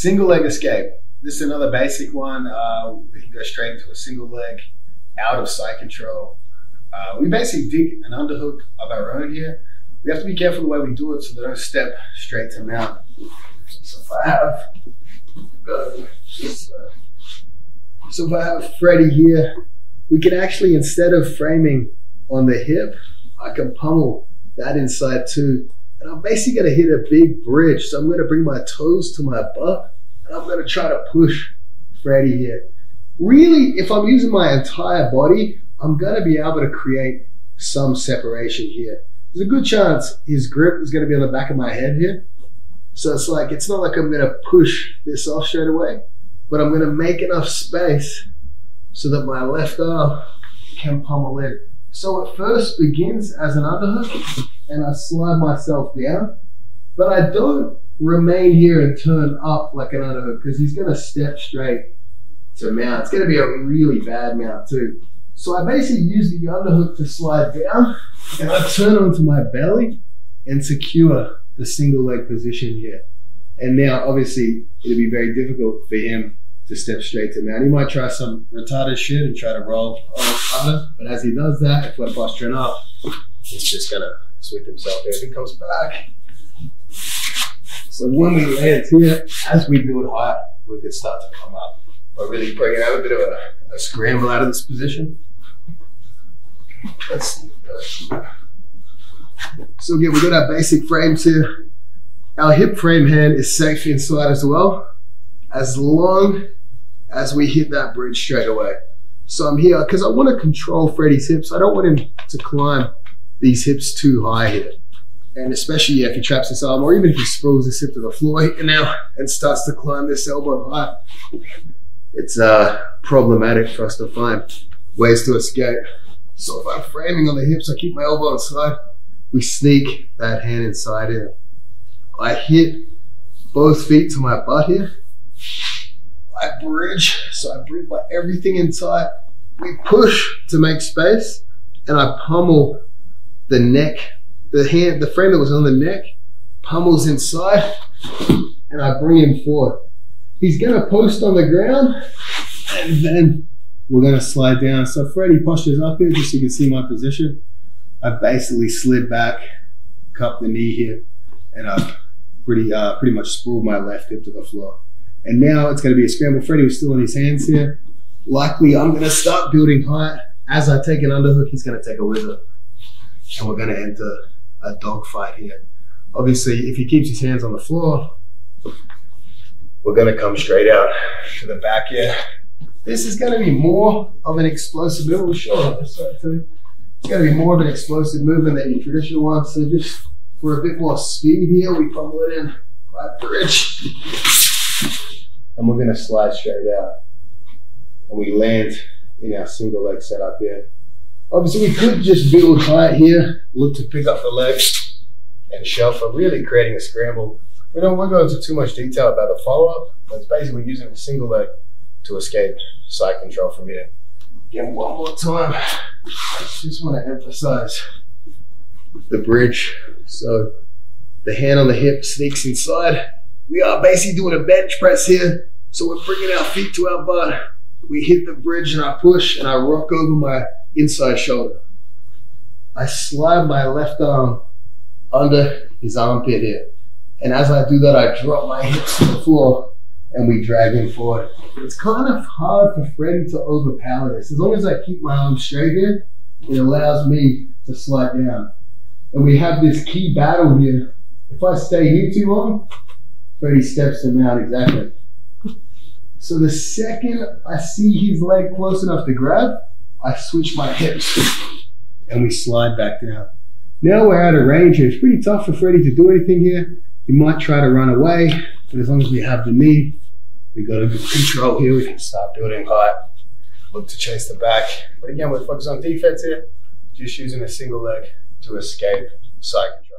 Single leg escape. This is another basic one. We can go straight into a single leg, out of side control. We basically dig an underhook of our own here. We have to be careful the way we do it so they don't step straight to mount. So if I have Freddie here, we can actually, instead of framing on the hip, I can pummel that inside too. And I'm basically gonna hit a big bridge. So I'm gonna bring my toes to my butt and I'm gonna try to push Freddie here. Really, if I'm using my entire body, I'm gonna be able to create some separation here. There's a good chance his grip is gonna be on the back of my head here. So it's not like I'm gonna push this off straight away, but I'm gonna make enough space so that my left arm can pummel in. So it first begins as an underhook and I slide myself down, but I don't remain here and turn up like an underhook because he's gonna step straight to mount. It's gonna be a really bad mount too. So I basically use the underhook to slide down and I turn onto my belly and secure the single leg position here. And now obviously it'll be very difficult for him to step straight to mount. He might try some retarded shit and try to roll harder, but as he does that, if we're posturing up, he's just gonna sweep himself here. If he comes back. So when we land here, as we build height, we can start to come up. But really bring it out a bit of a scramble out of this position. So again, we've got our basic frames here. Our hip frame hand is safe inside as well, as long as we hit that bridge straight away. So I'm here because I want to control Freddie's hips. I don't want him to climb these hips too high here. And especially if he traps his arm, or even if he sprawls his hip to the floor here now and starts to climb this elbow high, it's problematic for us to find ways to escape. So if I'm framing on the hips, I keep my elbow inside. We sneak that hand inside here. I hit both feet to my butt here. I bridge, so I bring my everything inside. We push to make space, and I pummel the neck. The frame that was on the neck pummels inside, and I bring him forward. He's gonna post on the ground, and then we're gonna slide down. So Freddie postures up here, just so you can see my position. I basically slid back, cupped the knee here, and I've pretty much sprawled my left hip to the floor. And now it's gonna be a scramble. Freddie was still on his hands here. Likely I'm gonna start building height. As I take an underhook, he's gonna take a wizard. And we're gonna enter a dog fight here. Obviously, if he keeps his hands on the floor, we're gonna come straight out to the back here. This is gonna be more of an explosive move. We'll show it on this side too. It's gonna be more of an explosive movement than your traditional one. So just for a bit more speed here, we pummel it in right bridge. And we're gonna slide straight out. And we land in our single leg setup here. Obviously we could just build height here, look to pick up the legs and shove for really creating a scramble. We don't want to go into too much detail about the follow-up, but it's basically using a single leg to escape side control from here. Again, one more time. I just want to emphasize the bridge. So the hand on the hip sneaks inside. We are basically doing a bench press here. So we're bringing our feet to our butt. We hit the bridge and I push and I rock over my inside shoulder. I slide my left arm under his armpit here. And as I do that, I drop my hips to the floor and we drag him forward. It's kind of hard for Freddie to overpower this. As long as I keep my arm straight here, it allows me to slide down. And we have this key battle here. If I stay here too long, Freddie steps him out exactly. So the second I see his leg close enough to grab, I switch my hips and we slide back down. Now we're out of range here. It's pretty tough for Freddie to do anything here. He might try to run away, but as long as we have the knee, we got a good control here. We can start building height, look to chase the back. But again, we're focused on defense here, just using a single leg to escape side control.